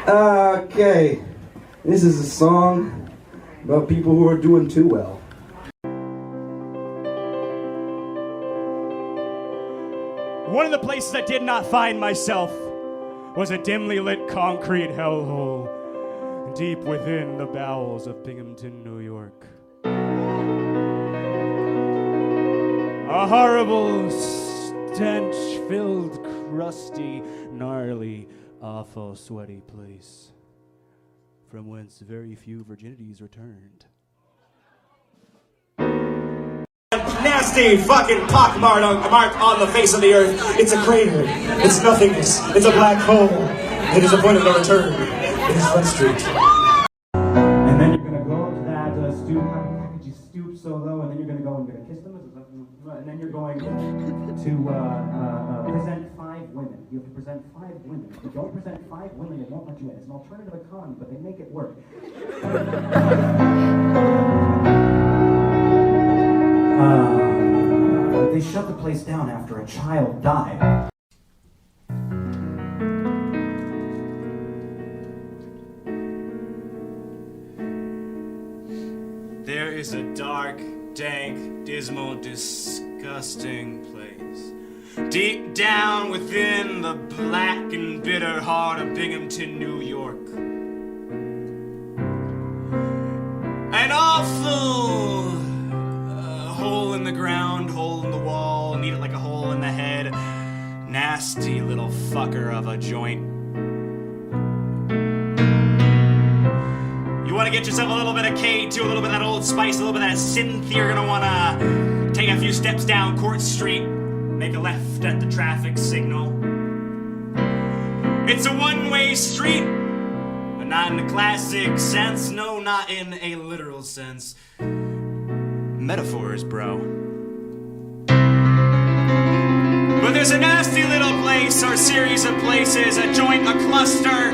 Okay, this is a song about people who are doing too well. One of the places I did not find myself was a dimly lit concrete hellhole deep within the bowels of Binghamton, New York. A horrible, stench-filled, crusty, gnarly, awful, sweaty place from whence very few virginities returned. Nasty fucking pockmark on the face of the earth. It's a crater. It's nothingness. It's a black hole. It is a point of no return. It is Front Street. And then you're gonna go up to that stoop. How could you stoop so low? And then you're gonna go and you're gonna kiss them. And then you're going to present 5 women. You have to present 5 women. If you don't present 5 women, they won't let you in. It's an alternative economy, but they make it work. They shut the place down after a child died. There is a dark, dank, dismal, disgusting place deep down within the black and bitter heart of Binghamton, New York. An awful hole in the ground, hole in the wall, need it like a hole in the head, nasty little fucker of a joint. You want to get yourself a little bit of K2, a little bit of that Old Spice, a little bit of that synth. You're going to want to take a few steps down Court Street, make a left at the traffic signal. It's a one-way street, but not in the classic sense. No, not in a literal sense. Metaphors, bro. But there's a nasty little place, or series of places, a joint, a cluster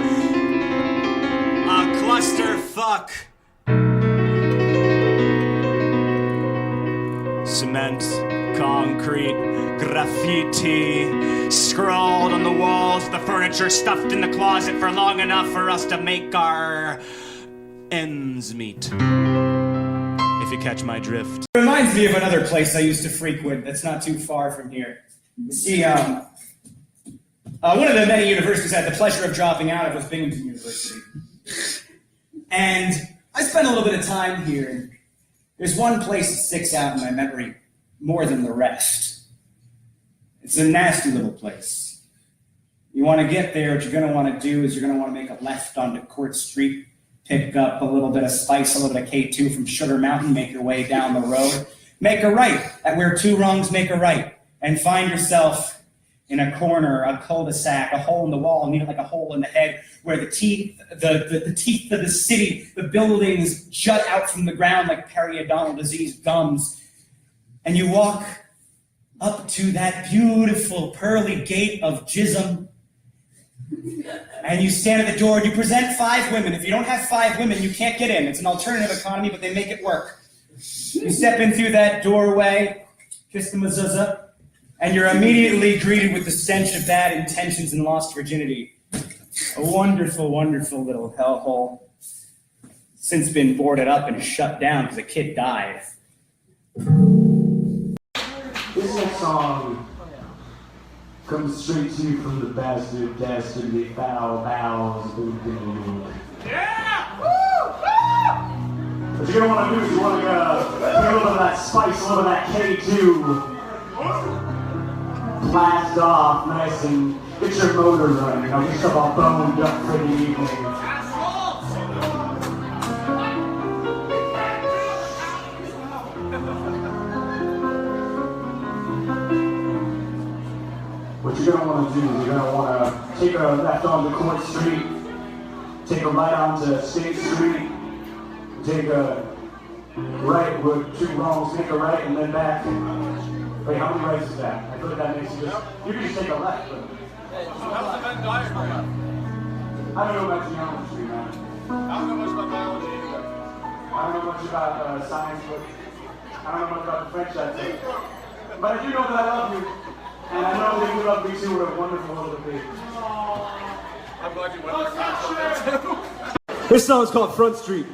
fuck. Cement, concrete, graffiti, scrawled on the walls, the furniture stuffed in the closet for long enough for us to make our ends meet. If you catch my drift. It reminds me of another place I used to frequent that's not too far from here. You see, one of the many universities I had the pleasure of dropping out of was Binghamton University. And I spent a little bit of time here, and there's one place that sticks out in my memory more than the rest. It's a nasty little place. You want to get there, what you're going to want to do is you're going to want to make a left onto Court Street, pick up a little bit of Spice, a little bit of K2 from Sugar Mountain, make your way down the road, make a right at where 2 wrongs make a right, and find yourself in a corner, a cul-de-sac, a hole in the wall, needed like a hole in the head, where the teeth of the city, the buildings jut out from the ground like periodontal disease gums. And you walk up to that beautiful pearly gate of jism, and you stand at the door and you present 5 women. If you don't have 5 women, you can't get in. It's an alternative economy, but they make it work. You step in through that doorway, kiss the mezuzah, and you're immediately greeted with the stench of bad intentions and lost virginity. A wonderful, wonderful little hellhole. Since been boarded up and shut down because a kid died. This next song comes straight to you from the bastard, dastardly, foul bowels of Binghamton. Yeah! Woo! What you're gonna want to do is you want to get a little bit of that spice, a little bit of that K2. Blast off nice and get your motor running. Get yourself all boned up for the evening. What you're going to want to do is you're going to want to take a left onto Court Street, take a right onto State Street, take a right with 2 wrongs, take a right and then back. Wait, how many rights is that? I feel like that makes you can just take a left. But How's the Venn diagram? I don't know about geometry, man. I don't know much about biology either. I don't know much about science, but I don't know much about the French, I'd say. But I do know that I love you, and I know that you love me too. What a wonderful little baby. I'm glad you went there. This song's called Front Street.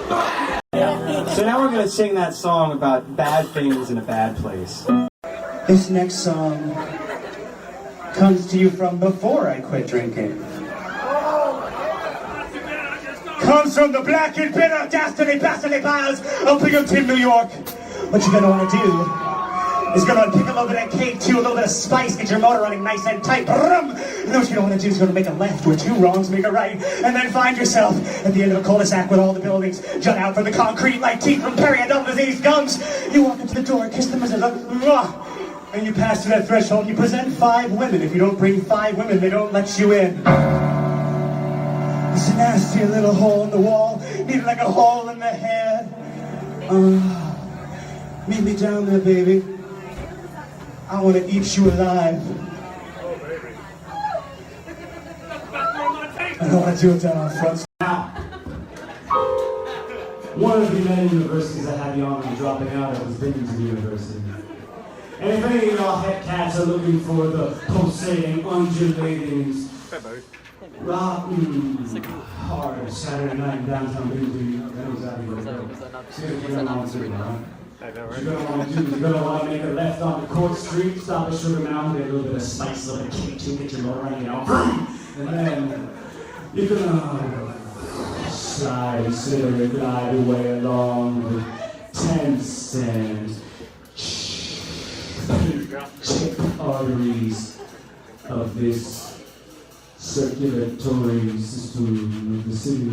So now we're gonna sing that song about bad things in a bad place. This next song comes to you from before I quit drinking. Comes from the black and bitter dastardly bastardly piles of Binghamton, New York. What you're gonna wanna do is gonna pick a little bit of cake, too, a little bit of spice, get your motor running nice and tight. Brum! And then what you're gonna wanna do is gonna make a left where two wrongs make a right, and then find yourself at the end of a cul-de-sac with all the buildings jut out from the concrete like teeth from periodontal disease gums. You walk into the door, kiss them as a and you pass through that threshold, and you present 5 women. If you don't bring 5 women, they don't let you in. It's a nasty little hole in the wall, needed like a hole in the head. Meet me down there, baby. I want to eat you alive. I don't want to do it down on front. Now, one of the many universities I had the honor of dropping out of was Binghamton University. And if any of y'all head cats are looking for the pulsating, undulating, rotten, hard Saturday night in downtown Binghamton, that was out of your way. See what you're gonna want to do, right? What you're gonna want to do is you're gonna want to make a left onto Court Street, stop at Sugar Mountain, get a little bit of spice, a little bit of cake too, get your motor running, and then you're gonna slide, slither, glide away along the tense and chip arteries of this circulatory system of the city,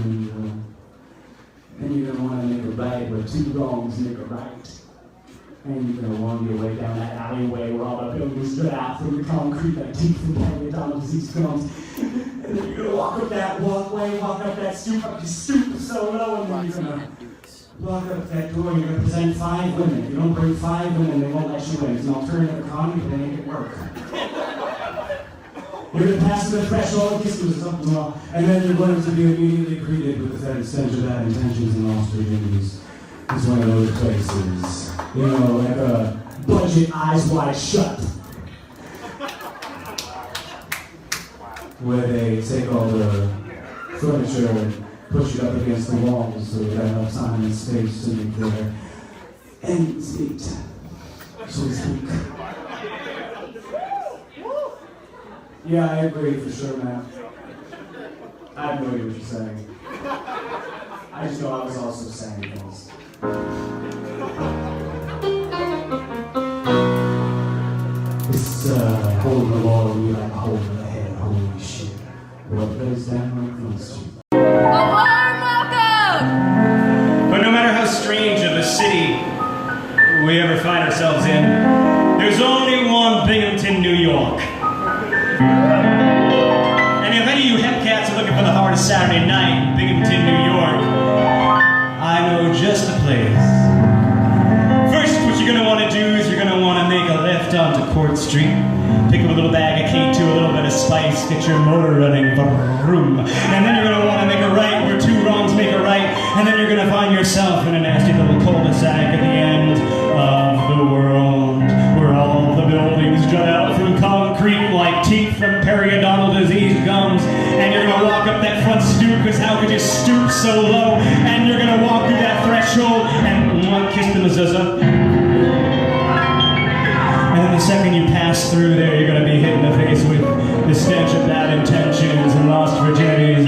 and you're gonna want to make a right where 2 wrongs make a right, and you're gonna wander your way down that alleyway where all the buildings jut out from the concrete like teeth from periodontal disease gums, and then you're gonna walk up that walkway, walk up that stoop, up you stoop so low, and then you're gonna walk up that door, you're gonna present 5 women. If you don't bring 5 women, they won't let you in. It's an alternative economy, they make it work. You're gonna pass through the threshold, kiss them or something, and then you're going to be immediately greeted with the fed stench of bad intentions and lost virginities. It's one of those places, you know, like a budget Eyes Wide Shut, where they take all the furniture and push it up against the walls so you have enough time and space to make their ends meet, so to speak. Yeah, I agree for sure, man. I have no idea what you're saying. I just know I was also saying things. This hole in the wall, you like a hole in the head, holy shit. What goes down like Front Street? But no matter how strange of a city we ever find ourselves in, there's only one Binghamton, New York. And if any of you hep cats are looking for the hardest Saturday night in Binghamton, New York, I know just the place. First, what you're gonna want to do is you're gonna want to make a left onto Court Street, pick up a little bag of cake too, a little bit of spice, get your motor running, vroom. And then you're gonna want to make a right where 2 wrongs make a right, and then you're gonna find yourself in a nasty little cul-de-sac at the end of the world, where all the buildings jut out from concrete like teeth from periodontal disease gums, and you're gonna walk up that front stoop, because how could you stoop so low, and you're gonna walk through that threshold, and one kiss the mezuzah. And then the second you pass through there, you're gonna be hit in the face with the stench of bad intentions and lost virginities.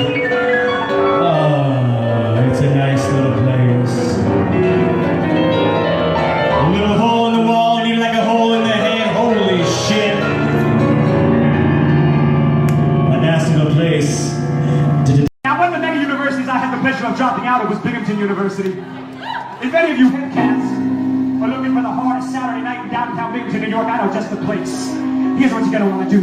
Oh, it's a nice little place. A little hole in the wall, and even like a hole in the head, holy shit. A nasty little place. Now, one of the many universities I had the pleasure of dropping out of was Binghamton University. If any of you hip cats are looking for the hardest Saturday night in downtown Binghamton, New York, I know just the place. Here's what you're gonna wanna do.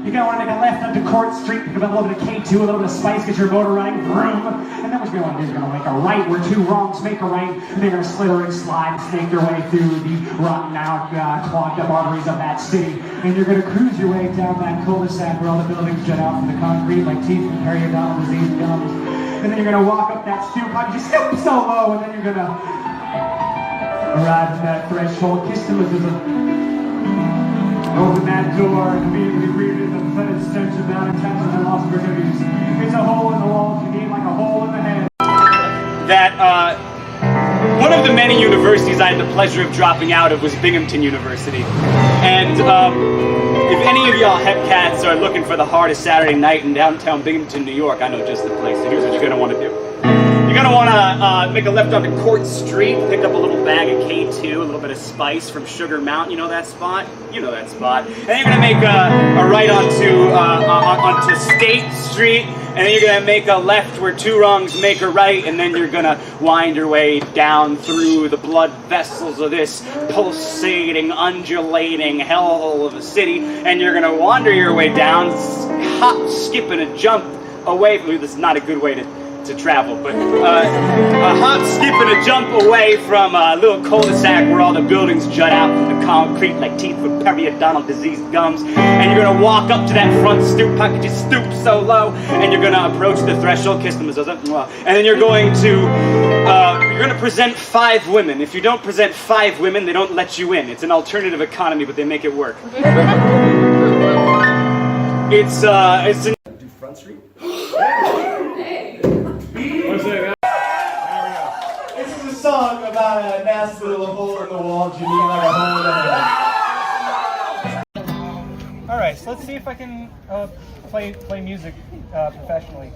You're gonna wanna make a left onto Court Street, pick up a little bit of K2, a little bit of spice, get your motor running, vroom. And then what you're gonna wanna do is you're gonna make a right where 2 wrongs make a right, and you're gonna slither and slide and snake your way through the rotten out, clogged up arteries of that city. And you're gonna cruise your way down that cul-de-sac where all the buildings jut out from the concrete like teeth from periodontal disease gums. And then you're gonna walk up that stoop, you stoop so low, and then you're gonna arrive at that threshold, kiss them as a open that door, and immediately greeted in the that it stench of bad intentions and lost virginities. It's a hole in the wall you need, like a hole in the head. That one of the many universities I had the pleasure of dropping out of was Binghamton University. And if any of y'all hepcats are looking for the hardest Saturday night in downtown Binghamton, New York, I know just the place. So here's what you're going to want to do. You're going to want to make a left onto Court Street, pick up a little bag of K2, a little bit of spice from Sugar Mountain. You know that spot? You know that spot. And then you're going to make a right onto State Street, and then you're going to make a left where two wrongs make a right, and then you're going to wind your way down through the blood vessels of this pulsating, undulating hellhole of a city, and you're going to wander your way down, hop, skip, and a jump away from, this is not a good way to travel, but a hop, skip, and a jump away from a little cul-de-sac where all the buildings jut out from the concrete like teeth with periodontal diseased gums, and you're gonna walk up to that front stoop. How could you stoop so low? And you're gonna approach the threshold, kiss them, and then you're going to present 5 women. If you don't present 5 women, they don't let you in. It's an alternative economy, but they make it work. It's an Do Front Street? This is a song about a nasty little hole in the wall. You need like a hole in the head. all right. So let's see if I can play music professionally.